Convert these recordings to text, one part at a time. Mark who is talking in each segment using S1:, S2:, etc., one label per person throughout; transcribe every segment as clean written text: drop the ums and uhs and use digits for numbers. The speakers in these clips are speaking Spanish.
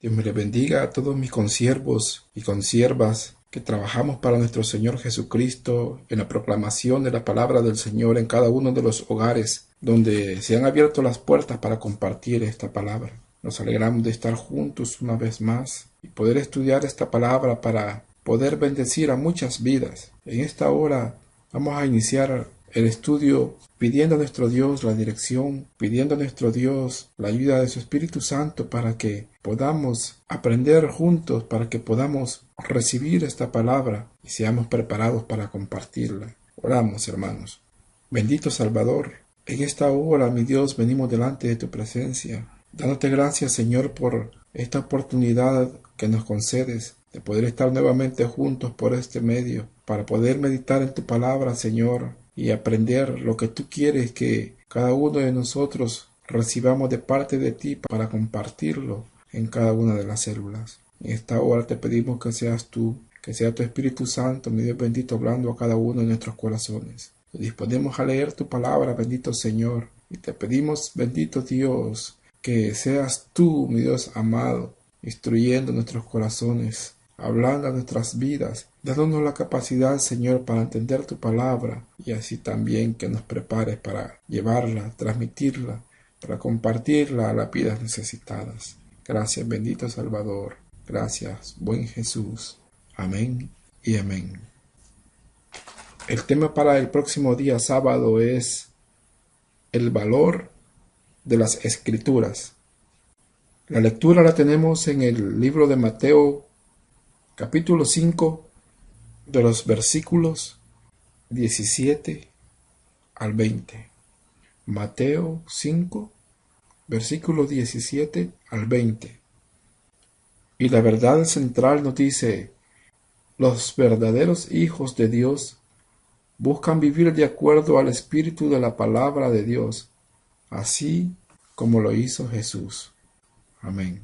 S1: Dios me le bendiga a todos mis consiervos y consiervas que trabajamos para nuestro Señor Jesucristo en la proclamación de la palabra del Señor en cada uno de los hogares donde se han abierto las puertas para compartir esta palabra. Nos alegramos de estar juntos una vez más y poder estudiar esta palabra para poder bendecir a muchas vidas. En esta hora vamos a iniciar el estudio pidiendo a nuestro Dios la dirección, pidiendo a nuestro Dios la ayuda de su Espíritu Santo para que podamos aprender juntos, para que podamos recibir esta palabra y seamos preparados para compartirla. Oramos, hermanos. Bendito Salvador, en esta hora, mi Dios, venimos delante de tu presencia, dándote gracias, Señor, por esta oportunidad que nos concedes de poder estar nuevamente juntos por este medio, para poder meditar en tu palabra, Señor, y aprender lo que tú quieres que cada uno de nosotros recibamos de parte de ti para compartirlo en cada una de las células. En esta hora te pedimos que seas tú, que sea tu Espíritu Santo, mi Dios bendito, hablando a cada uno de nuestros corazones. Nos disponemos a leer tu palabra, bendito Señor, y te pedimos, bendito Dios, que seas tú, mi Dios amado, instruyendo nuestros corazones, hablando a nuestras vidas, dándonos la capacidad, Señor, para entender tu palabra y así también que nos prepares para llevarla, transmitirla, para compartirla a las vidas necesitadas. Gracias, bendito Salvador. Gracias, buen Jesús. Amén y amén. El tema para el próximo día sábado es el valor de las Escrituras. La lectura la tenemos en el libro de Mateo, capítulo 5, de los versículos 17 al 20. Mateo 5, versículos 17 al 20. Y la verdad central nos dice: los verdaderos hijos de Dios buscan vivir de acuerdo al espíritu de la palabra de Dios, así como lo hizo Jesús. Amén.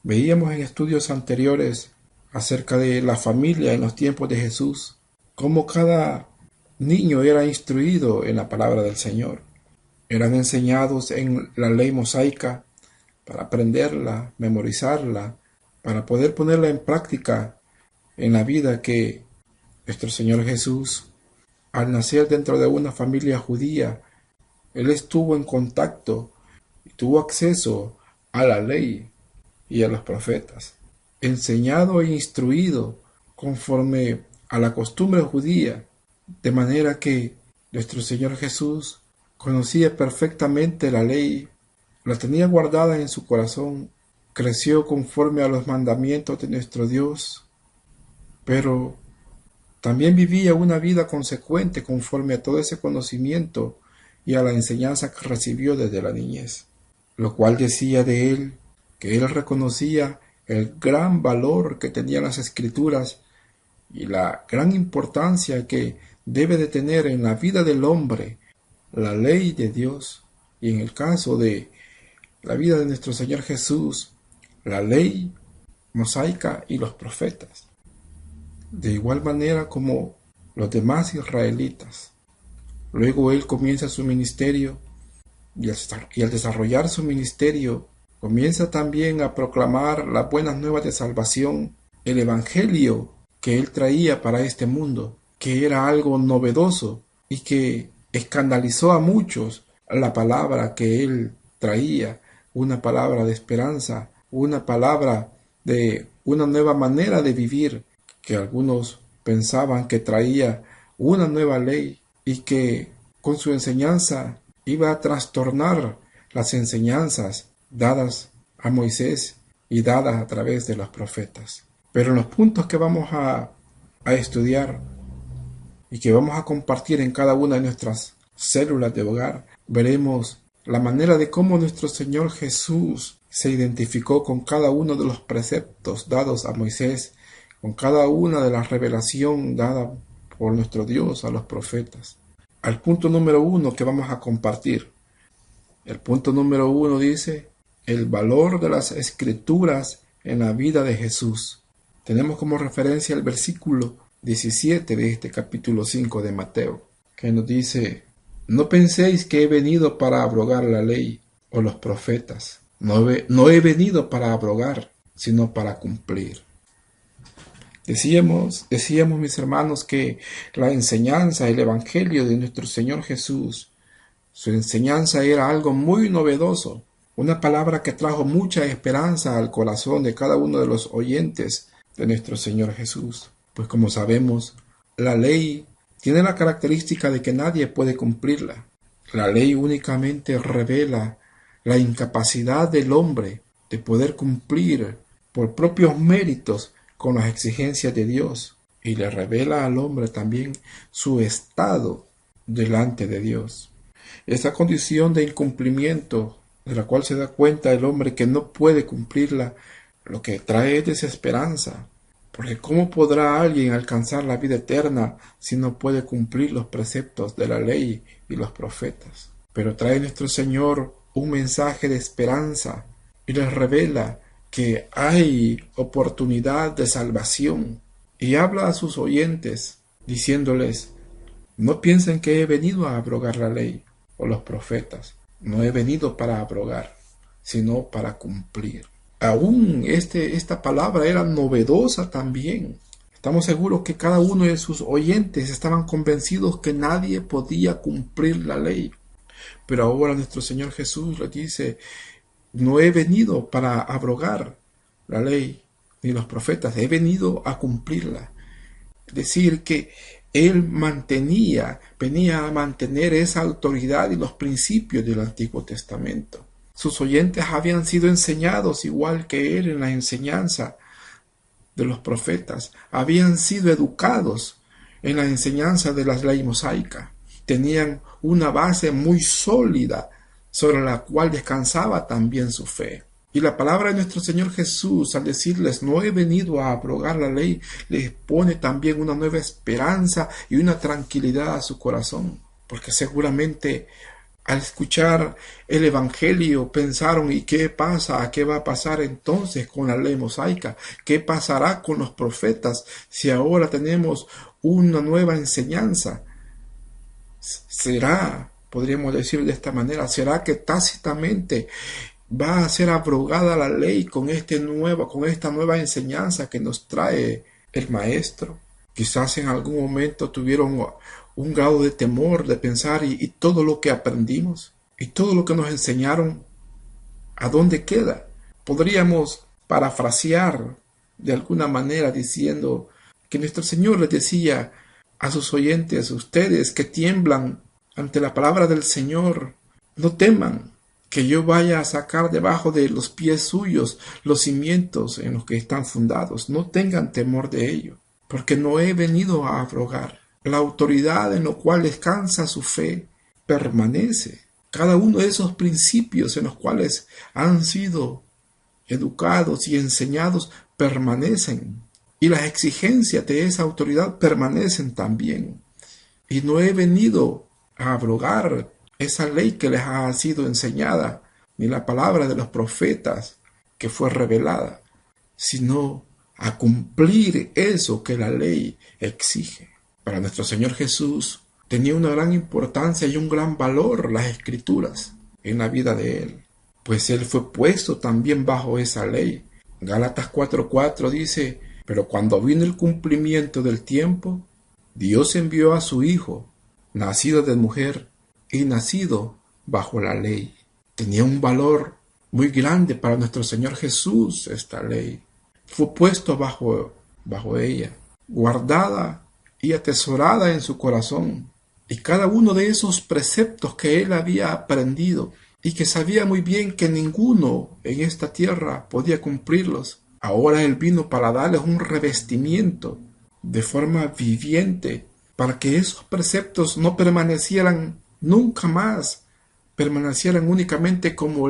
S1: Veíamos en estudios anteriores acerca de la familia en los tiempos de Jesús, cómo cada niño era instruido en la palabra del Señor. Eran enseñados en la ley mosaica para aprenderla, memorizarla, para poder ponerla en práctica en la vida que nuestro Señor Jesús, al nacer dentro de una familia judía, Él estuvo en contacto y tuvo acceso a la ley y a los profetas, enseñado e instruido conforme a la costumbre judía, de manera que nuestro Señor Jesús conocía perfectamente la ley, la tenía guardada en su corazón, creció conforme a los mandamientos de nuestro Dios, pero también vivía una vida consecuente conforme a todo ese conocimiento y a la enseñanza que recibió desde la niñez, lo cual decía de él que él reconocía el gran valor que tenían las Escrituras y la gran importancia que debe de tener en la vida del hombre la ley de Dios, y en el caso de la vida de nuestro Señor Jesús, la ley mosaica y los profetas, de igual manera como los demás israelitas. Luego él comienza su ministerio y al desarrollar su ministerio comienza también a proclamar las buenas nuevas de salvación, el evangelio que él traía para este mundo, que era algo novedoso y que escandalizó a muchos la palabra que él traía, una palabra de esperanza, una palabra de una nueva manera de vivir, que algunos pensaban que traía una nueva ley y que con su enseñanza iba a trastornar las enseñanzas dadas a Moisés y dadas a través de los profetas. Pero en los puntos que vamos a estudiar y que vamos a compartir en cada una de nuestras células de hogar, veremos la manera de cómo nuestro Señor Jesús se identificó con cada uno de los preceptos dados a Moisés, con cada una de las revelaciones dadas por nuestro Dios a los profetas. Al punto número 1 que vamos a compartir. El punto número 1 dice: el valor de las Escrituras en la vida de Jesús. Tenemos como referencia el versículo 17 de este capítulo 5 de Mateo, que nos dice: no penséis que he venido para abrogar la ley o los profetas. No he venido para abrogar, sino para cumplir. Decíamos, mis hermanos, que la enseñanza, el evangelio de nuestro Señor Jesús, su enseñanza era algo muy novedoso, una palabra que trajo mucha esperanza al corazón de cada uno de los oyentes de nuestro Señor Jesús. Pues como sabemos, la ley tiene la característica de que nadie puede cumplirla. La ley únicamente revela la incapacidad del hombre de poder cumplir por propios méritos con las exigencias de Dios, y le revela al hombre también su estado delante de Dios. Esa condición de incumplimiento de la cual se da cuenta el hombre que no puede cumplirla, lo que trae es desesperanza, porque ¿cómo podrá alguien alcanzar la vida eterna si no puede cumplir los preceptos de la ley y los profetas? Pero trae nuestro Señor un mensaje de esperanza y les revela que hay oportunidad de salvación, y habla a sus oyentes diciéndoles: no piensen que he venido a abrogar la ley o los profetas. No he venido para abrogar, sino para cumplir. Aún esta palabra era novedosa también. Estamos seguros que cada uno de sus oyentes estaban convencidos que nadie podía cumplir la ley. Pero ahora nuestro Señor Jesús les dice: no he venido para abrogar la ley ni los profetas, he venido a cumplirla. Es decir, que Él venía a mantener esa autoridad y los principios del Antiguo Testamento. Sus oyentes habían sido enseñados igual que Él en la enseñanza de los profetas, habían sido educados en la enseñanza de la ley mosaica, tenían una base muy sólida sobre la cual descansaba también su fe. Y la palabra de nuestro Señor Jesús, al decirles no he venido a abrogar la ley, les pone también una nueva esperanza y una tranquilidad a su corazón, porque seguramente al escuchar el Evangelio pensaron: ¿y qué pasa? ¿Qué va a pasar entonces con la ley mosaica? ¿Qué pasará con los profetas si ahora tenemos una nueva enseñanza? Podríamos decir de esta manera, ¿será que tácitamente va a ser abrogada la ley con esta nueva enseñanza que nos trae el Maestro? Quizás en algún momento tuvieron un grado de temor de pensar: y todo lo que aprendimos y todo lo que nos enseñaron, ¿a dónde queda? Podríamos parafrasear de alguna manera diciendo que nuestro Señor les decía a sus oyentes: ustedes que tiemblan ante la palabra del Señor, no teman que yo vaya a sacar debajo de los pies suyos los cimientos en los que están fundados. No tengan temor de ello, porque no he venido a abrogar. La autoridad en lo cual descansa su fe permanece. Cada uno de esos principios en los cuales han sido educados y enseñados permanecen. Y las exigencias de esa autoridad permanecen también. Y no he venido a abrogar esa ley que les ha sido enseñada, ni la palabra de los profetas que fue revelada, sino a cumplir eso que la ley exige. Para nuestro Señor Jesús tenía una gran importancia y un gran valor las Escrituras en la vida de Él, pues Él fue puesto también bajo esa ley. Gálatas 4:4 dice: pero cuando vino el cumplimiento del tiempo, Dios envió a su Hijo, nacido de mujer y nacido bajo la ley. Tenía un valor muy grande para nuestro Señor Jesús esta ley. Fue puesto bajo ella, guardada y atesorada en su corazón. Y cada uno de esos preceptos que él había aprendido y que sabía muy bien que ninguno en esta tierra podía cumplirlos, ahora él vino para darles un revestimiento de forma viviente, para que esos preceptos no permanecieran nunca más, permanecieran únicamente como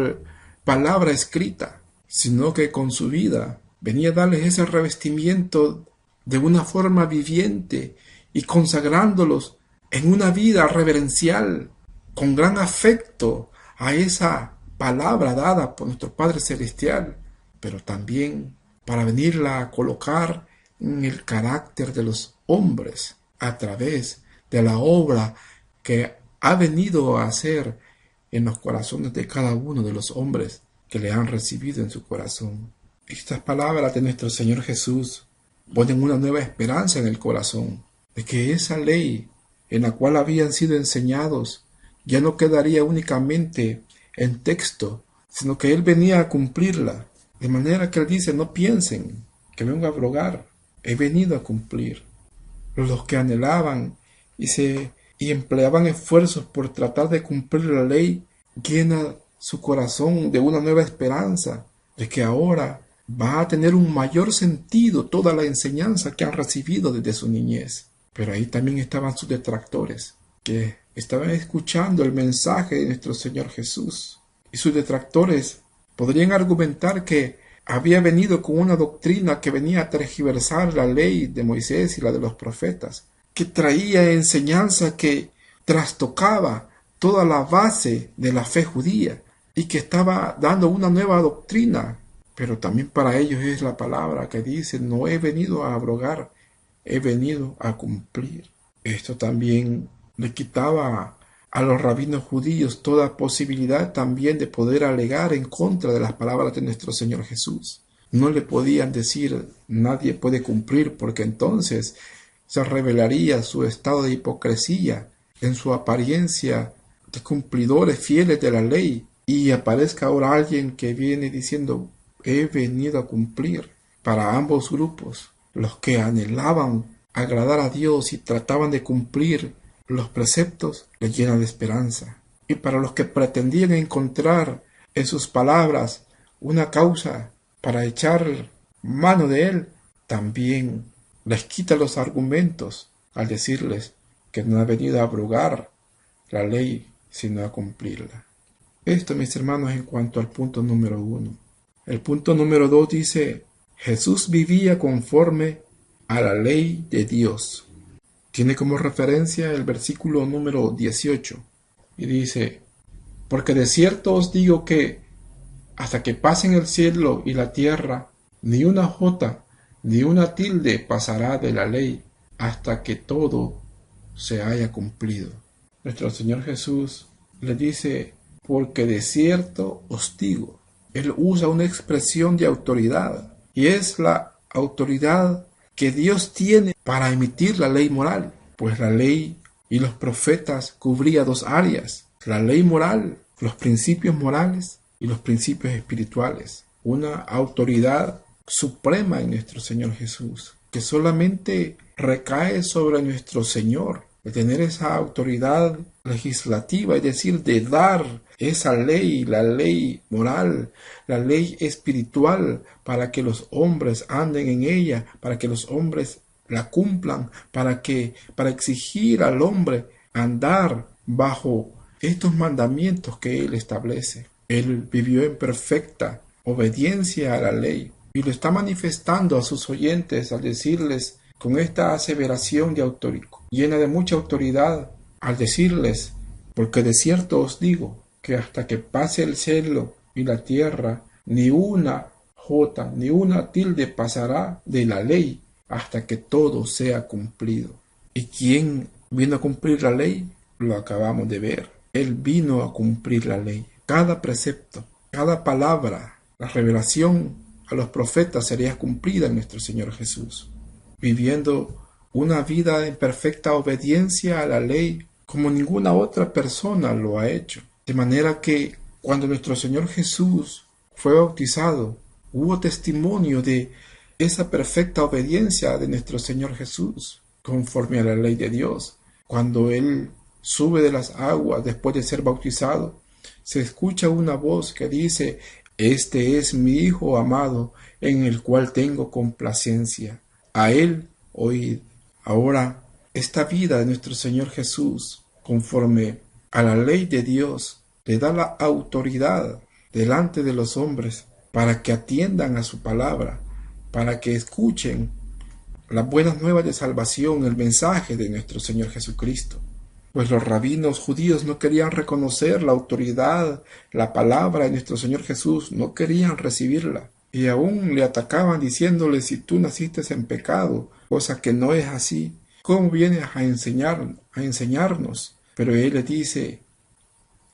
S1: palabra escrita, sino que con su vida venía a darles ese revestimiento de una forma viviente y consagrándolos en una vida reverencial, con gran afecto a esa palabra dada por nuestro Padre Celestial, pero también para venirla a colocar en el carácter de los hombres a través de la obra que ha venido a hacer en los corazones de cada uno de los hombres que le han recibido en su corazón. Estas palabras de nuestro Señor Jesús ponen una nueva esperanza en el corazón, de que esa ley en la cual habían sido enseñados ya no quedaría únicamente en texto, sino que Él venía a cumplirla. De manera que Él dice, no piensen que vengo a abrogar, he venido a cumplir. Los que anhelaban y empleaban esfuerzos por tratar de cumplir la ley, llena su corazón de una nueva esperanza, de que ahora va a tener un mayor sentido toda la enseñanza que han recibido desde su niñez. Pero ahí también estaban sus detractores, que estaban escuchando el mensaje de nuestro Señor Jesús. Y sus detractores podrían argumentar que había venido con una doctrina que venía a tergiversar la ley de Moisés y la de los profetas, que traía enseñanza que trastocaba toda la base de la fe judía y que estaba dando una nueva doctrina. Pero también para ellos es la palabra que dice, no he venido a abrogar, he venido a cumplir. Esto también le quitaba a los rabinos judíos toda posibilidad también de poder alegar en contra de las palabras de nuestro Señor Jesús. No le podían decir, nadie puede cumplir, porque entonces se revelaría su estado de hipocresía en su apariencia de cumplidores fieles de la ley, y aparezca ahora alguien que viene diciendo, he venido a cumplir. Para ambos grupos, los que anhelaban agradar a Dios y trataban de cumplir los preceptos, les llena de esperanza. Y para los que pretendían encontrar en sus palabras una causa para echar mano de Él, también les quita los argumentos al decirles que no ha venido a abrogar la ley, sino a cumplirla. Esto, mis hermanos, en cuanto al punto número 1. El punto número 2 dice, Jesús vivía conforme a la ley de Dios. Tiene como referencia el versículo número 18 y dice, porque de cierto os digo que hasta que pasen el cielo y la tierra, ni una jota ni una tilde pasará de la ley hasta que todo se haya cumplido. Nuestro Señor Jesús le dice, porque de cierto os digo. Él usa una expresión de autoridad y es la autoridad que Dios tiene para emitir la ley moral, pues la ley y los profetas cubría dos áreas, la ley moral, los principios morales y los principios espirituales, una autoridad suprema en nuestro Señor Jesús, que solamente recae sobre nuestro Señor, de tener esa autoridad legislativa, es decir, de dar esa ley, la ley moral, la ley espiritual, para que los hombres anden en ella, para que los hombres la cumplan, para exigir al hombre andar bajo estos mandamientos que Él establece. Él vivió en perfecta obediencia a la ley y lo está manifestando a sus oyentes al decirles con esta aseveración de autoridad, llena de mucha autoridad, al decirles, porque de cierto os digo, que hasta que pase el cielo y la tierra, ni una jota, ni una tilde pasará de la ley hasta que todo sea cumplido. ¿Y quién vino a cumplir la ley? Lo acabamos de ver. Él vino a cumplir la ley. Cada precepto, cada palabra, la revelación a los profetas sería cumplida en nuestro Señor Jesús, viviendo una vida en perfecta obediencia a la ley como ninguna otra persona lo ha hecho. De manera que cuando nuestro Señor Jesús fue bautizado, hubo testimonio de esa perfecta obediencia de nuestro Señor Jesús, conforme a la ley de Dios. Cuando Él sube de las aguas después de ser bautizado, se escucha una voz que dice, este es mi Hijo amado, en el cual tengo complacencia. A Él oíd. Ahora, esta vida de nuestro Señor Jesús, conforme a la ley de Dios, le da la autoridad delante de los hombres para que atiendan a su palabra, para que escuchen las buenas nuevas de salvación, el mensaje de nuestro Señor Jesucristo. Pues los rabinos judíos no querían reconocer la autoridad, la palabra de nuestro Señor Jesús, no querían recibirla. Y aún le atacaban diciéndole, si tú naciste en pecado, cosa que no es así, ¿cómo vienes a enseñarnos? Pero Él le dice,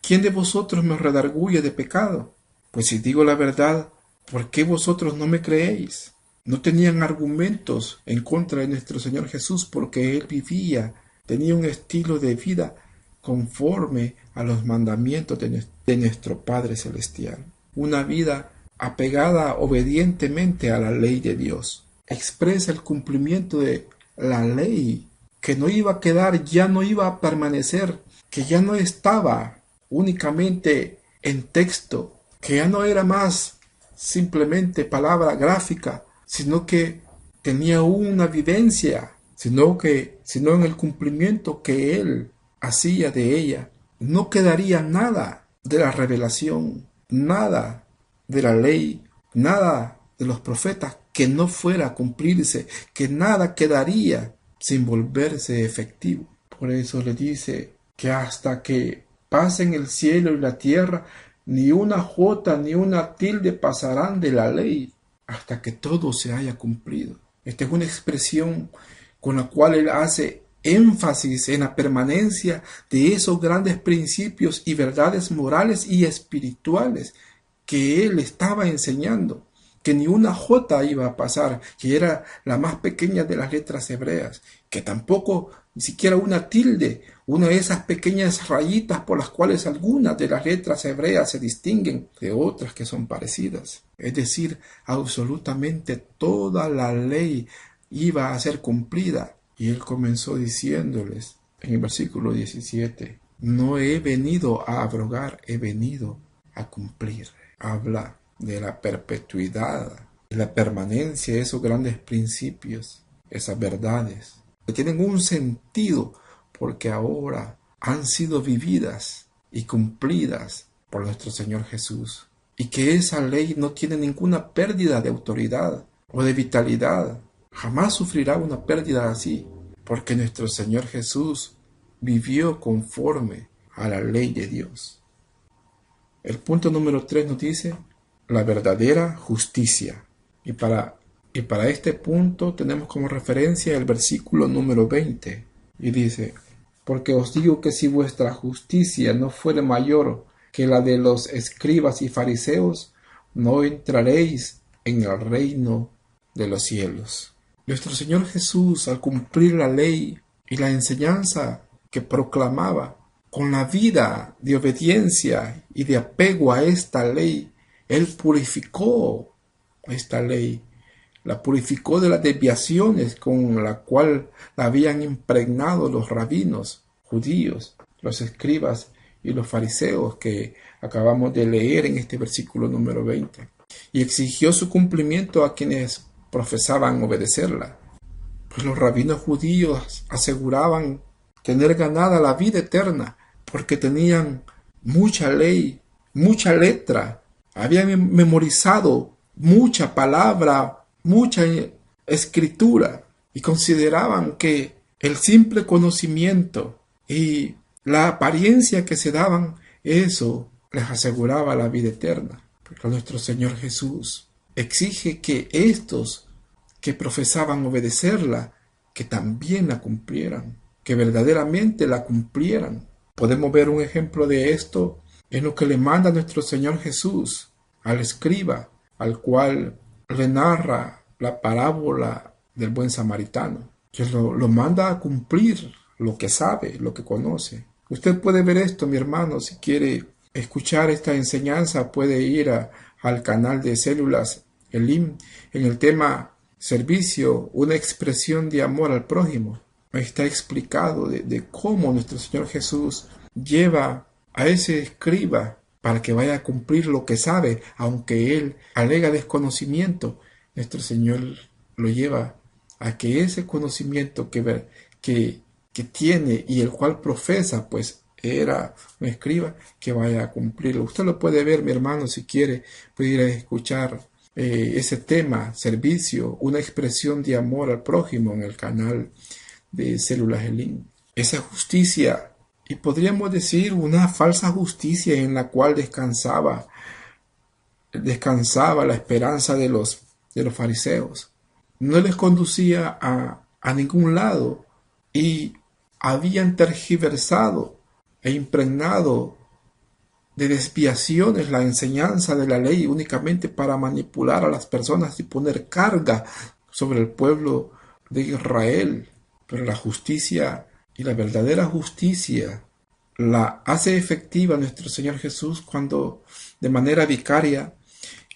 S1: ¿quién de vosotros me redarguye de pecado? Pues si digo la verdad, ¿por qué vosotros no me creéis? No tenían argumentos en contra de nuestro Señor Jesús porque Él vivía, tenía un estilo de vida conforme a los mandamientos de nuestro Padre Celestial. Una vida apegada obedientemente a la ley de Dios. Expresa el cumplimiento de la ley, que no iba a quedar, ya no iba a permanecer, que ya no estaba únicamente en texto, que ya no era más simplemente palabra gráfica, sino que tenía una vivencia, sino en el cumplimiento que él hacía de ella. No quedaría nada de la revelación, nada de la ley, nada de los profetas que no fuera a cumplirse, que nada quedaría sin volverse efectivo. Por eso le dice que hasta que pasen el cielo y la tierra, ni una jota ni una tilde pasarán de la ley hasta que todo se haya cumplido. Esta es una expresión con la cual él hace énfasis en la permanencia de esos grandes principios y verdades morales y espirituales que él estaba enseñando, que ni una jota iba a pasar, que era la más pequeña de las letras hebreas, que tampoco ni siquiera una tilde, una de esas pequeñas rayitas por las cuales algunas de las letras hebreas se distinguen de otras que son parecidas. Es decir, absolutamente toda la ley iba a ser cumplida. Y él comenzó diciéndoles en el versículo 17, no he venido a abrogar, he venido a cumplir. Habla de la perpetuidad, de la permanencia de esos grandes principios, esas verdades, que tienen un sentido porque ahora han sido vividas y cumplidas por nuestro Señor Jesús. Y que esa ley no tiene ninguna pérdida de autoridad o de vitalidad. Jamás sufrirá una pérdida así, porque nuestro Señor Jesús vivió conforme a la ley de Dios. El punto número 3 nos dice la verdadera justicia. Y para este punto tenemos como referencia el versículo número 20. Y dice, porque os digo que si vuestra justicia no fuere mayor que la de los escribas y fariseos, no entraréis en el reino de los cielos. Nuestro Señor Jesús, al cumplir la ley y la enseñanza que proclamaba, con la vida de obediencia y de apego a esta ley, Él purificó esta ley, la purificó de las desviaciones con la cual la habían impregnado los rabinos judíos, los escribas y los fariseos que acabamos de leer en este versículo número 20, y exigió su cumplimiento a quienes profesaban obedecerla. Pues los rabinos judíos aseguraban tener ganada la vida eterna porque tenían mucha ley, mucha letra, habían memorizado mucha palabra, mucha escritura, y consideraban que el simple conocimiento y la apariencia que se daban, eso les aseguraba la vida eterna. Porque nuestro Señor Jesús exige que estos que profesaban obedecerla, que también la cumplieran, que verdaderamente la cumplieran. Podemos ver un ejemplo de esto en lo que le manda nuestro Señor Jesús al escriba, al cual le narra la parábola del buen samaritano, que lo manda a cumplir lo que sabe, lo que conoce. Usted puede ver esto, mi hermano, si quiere escuchar esta enseñanza, puede ir al canal de Células Elim en el tema servicio, una expresión de amor al prójimo. Está explicado de cómo nuestro Señor Jesús lleva a ese escriba para que vaya a cumplir lo que sabe, aunque él alega desconocimiento. Nuestro Señor lo lleva a que ese conocimiento que tiene y el cual profesa, pues era un escriba, que vaya a cumplirlo. Usted lo puede ver, mi hermano, si quiere, puede ir a escuchar ese tema, servicio, una expresión de amor al prójimo, en el canal de Células Elim. Esa justicia, y podríamos decir una falsa justicia en la cual descansaba la esperanza de los fariseos. No les conducía a ningún lado, y habían tergiversado e impregnado de desviaciones la enseñanza de la ley únicamente para manipular a las personas y poner carga sobre el pueblo de Israel. Pero la justicia y la verdadera justicia la hace efectiva nuestro Señor Jesús cuando de manera vicaria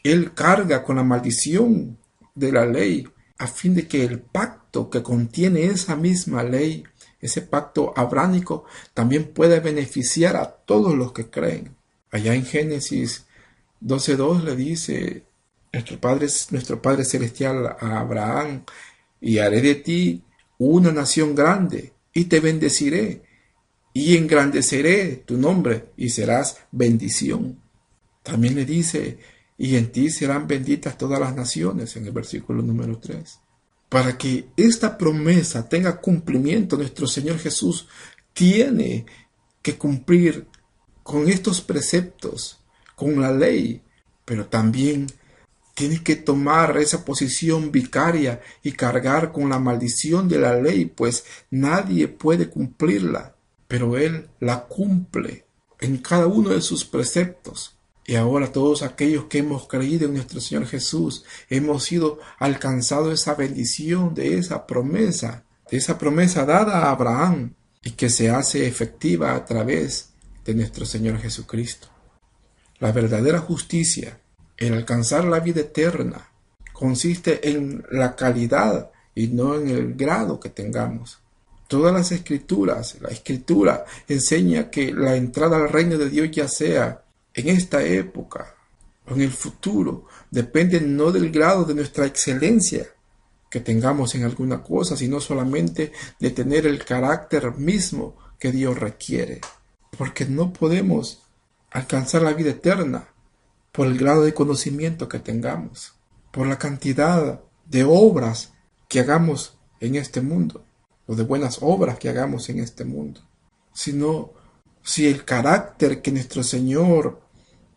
S1: Él carga con la maldición de la ley a fin de que el pacto que contiene esa misma ley, ese pacto abránico, también pueda beneficiar a todos los que creen. Allá en Génesis 12:2 le dice nuestro Padre Celestial a Abraham: y haré de ti una nación grande, y te bendeciré, y engrandeceré tu nombre, y serás bendición. También le dice: y en ti serán benditas todas las naciones, en el versículo número 3. Para que esta promesa tenga cumplimiento, nuestro Señor Jesús tiene que cumplir con estos preceptos, con la ley, pero también tiene que tomar esa posición vicaria y cargar con la maldición de la ley, pues nadie puede cumplirla, pero Él la cumple en cada uno de sus preceptos. Y ahora todos aquellos que hemos creído en nuestro Señor Jesús, hemos sido alcanzados esa bendición de esa promesa dada a Abraham y que se hace efectiva a través de nuestro Señor Jesucristo. La verdadera justicia, el alcanzar la vida eterna, consiste en la calidad y no en el grado que tengamos. Todas las escrituras, la escritura enseña que la entrada al reino de Dios, ya sea en esta época o en el futuro, depende no del grado de nuestra excelencia que tengamos en alguna cosa, sino solamente de tener el carácter mismo que Dios requiere. Porque no podemos alcanzar la vida eterna por el grado de conocimiento que tengamos, por la cantidad de obras que hagamos en este mundo, o de buenas obras que hagamos en este mundo, sino si el carácter que nuestro Señor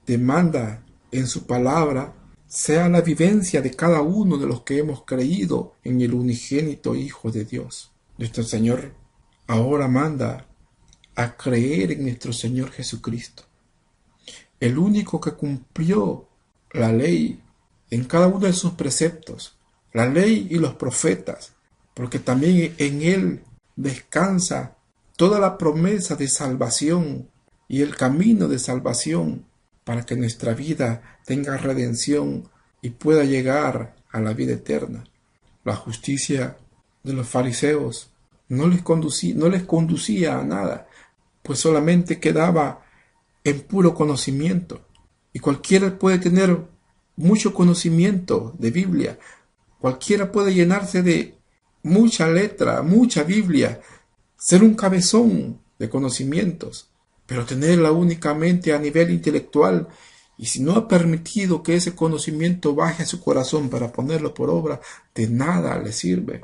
S1: demanda en su palabra sea la vivencia de cada uno de los que hemos creído en el unigénito Hijo de Dios. Nuestro Señor ahora manda a creer en nuestro Señor Jesucristo, el único que cumplió la ley en cada uno de sus preceptos, la ley y los profetas, porque también en Él descansa toda la promesa de salvación y el camino de salvación para que nuestra vida tenga redención y pueda llegar a la vida eterna. La justicia de los fariseos no les conducía a nada, pues solamente quedaba en puro conocimiento. Y cualquiera puede tener mucho conocimiento de Biblia, cualquiera puede llenarse de mucha letra, mucha Biblia, ser un cabezón de conocimientos, pero tenerla únicamente a nivel intelectual, y si no ha permitido que ese conocimiento baje a su corazón para ponerlo por obra, de nada le sirve.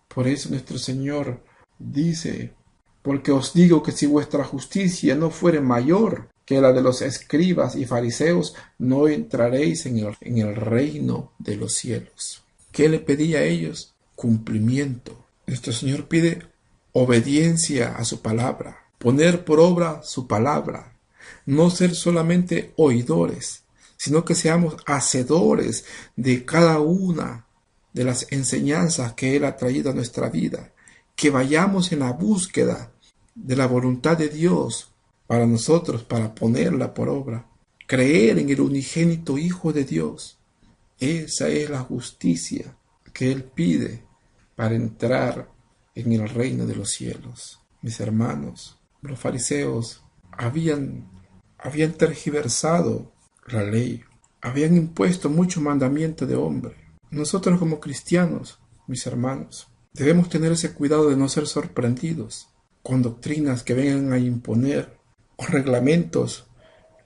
S1: Por eso nuestro Señor dice: porque os digo que si vuestra justicia no fuere mayor que la de los escribas y fariseos, no entraréis en el reino de los cielos. ¿Qué le pedía a ellos? Cumplimiento. Nuestro Señor pide obediencia a su palabra, poner por obra su palabra, no ser solamente oidores, sino que seamos hacedores de cada una de las enseñanzas que Él ha traído a nuestra vida, que vayamos en la búsqueda de la voluntad de Dios para nosotros, para ponerla por obra, creer en el unigénito Hijo de Dios. Esa es la justicia que Él pide para entrar en el reino de los cielos. Mis hermanos, los fariseos habían tergiversado la ley, habían impuesto mucho mandamiento de hombre. Nosotros como cristianos, mis hermanos, debemos tener ese cuidado de no ser sorprendidos con doctrinas que vengan a imponer, o reglamentos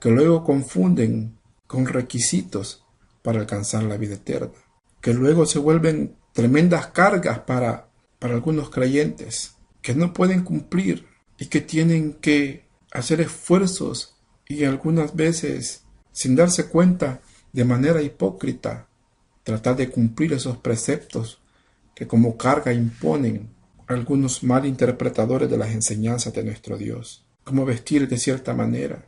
S1: que luego confunden con requisitos para alcanzar la vida eterna, que luego se vuelven tremendas cargas para algunos creyentes que no pueden cumplir y que tienen que hacer esfuerzos y algunas veces, sin darse cuenta, de manera hipócrita, tratar de cumplir esos preceptos que como carga imponen algunos malinterpretadores de las enseñanzas de nuestro Dios. Cómo vestir de cierta manera,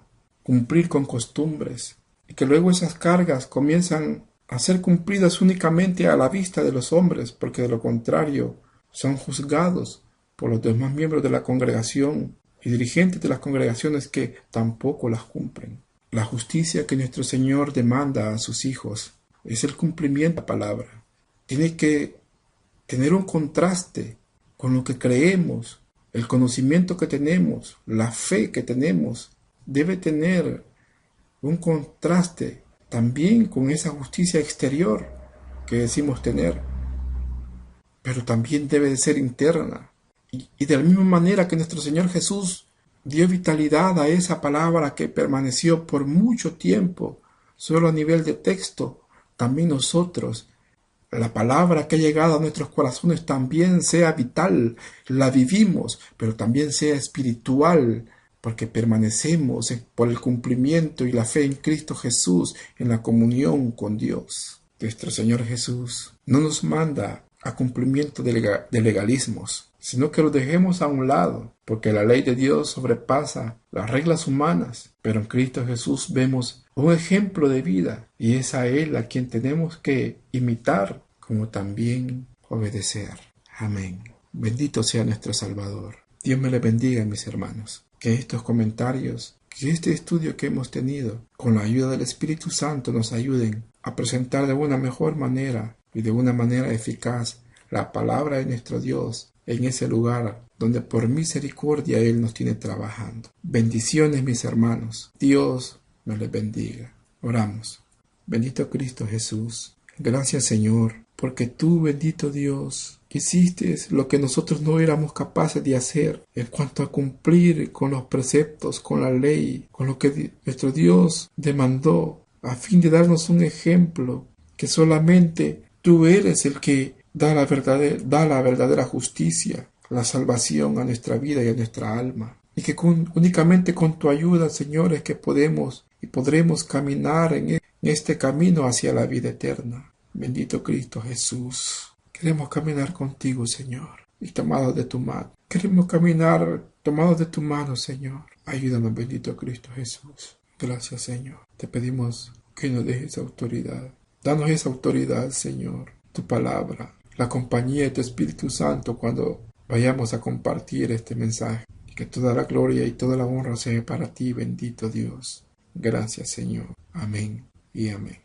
S1: cumplir con costumbres, y que luego esas cargas comienzan a ser cumplidas únicamente a la vista de los hombres, porque de lo contrario son juzgados por los demás miembros de la congregación y dirigentes de las congregaciones que tampoco las cumplen. La justicia que nuestro Señor demanda a sus hijos es el cumplimiento de la palabra. Tiene que tener un contraste con lo que creemos, el conocimiento que tenemos, la fe que tenemos. Debe tener un contraste también con esa justicia exterior que decimos tener, pero también debe de ser interna. Y de la misma manera que nuestro Señor Jesús dio vitalidad a esa palabra que permaneció por mucho tiempo solo a nivel de texto, también nosotros, la palabra que ha llegado a nuestros corazones también sea vital, la vivimos, pero también sea espiritual, porque permanecemos por el cumplimiento y la fe en Cristo Jesús, en la comunión con Dios. Nuestro Señor Jesús no nos manda a cumplimiento de legalismos, sino que lo dejemos a un lado, porque la ley de Dios sobrepasa las reglas humanas, pero en Cristo Jesús vemos un ejemplo de vida, y es a Él a quien tenemos que imitar, como también obedecer. Amén. Bendito sea nuestro Salvador. Dios me le bendiga, mis hermanos. Que estos comentarios, que este estudio que hemos tenido, con la ayuda del Espíritu Santo, nos ayuden a presentar de una mejor manera y de una manera eficaz la palabra de nuestro Dios en ese lugar donde por misericordia Él nos tiene trabajando. Bendiciones, mis hermanos. Dios me les bendiga. Oramos. Bendito Cristo Jesús. Gracias, Señor, porque tú, bendito Dios, hiciste lo que nosotros no éramos capaces de hacer en cuanto a cumplir con los preceptos, con la ley, con lo que nuestro Dios demandó, a fin de darnos un ejemplo que solamente tú eres el que da la verdadera justicia, la salvación a nuestra vida y a nuestra alma. Y que únicamente con tu ayuda, Señor, es que podemos y podremos caminar en este camino hacia la vida eterna. Bendito Cristo Jesús. Queremos caminar contigo, Señor, y tomados de tu mano. Queremos caminar tomados de tu mano, Señor. Ayúdanos, bendito Cristo Jesús. Gracias, Señor. Te pedimos que nos dejes autoridad. Danos esa autoridad, Señor, tu palabra, la compañía de tu Espíritu Santo cuando vayamos a compartir este mensaje. Que toda la gloria y toda la honra sea para ti, bendito Dios. Gracias, Señor. Amén y amén.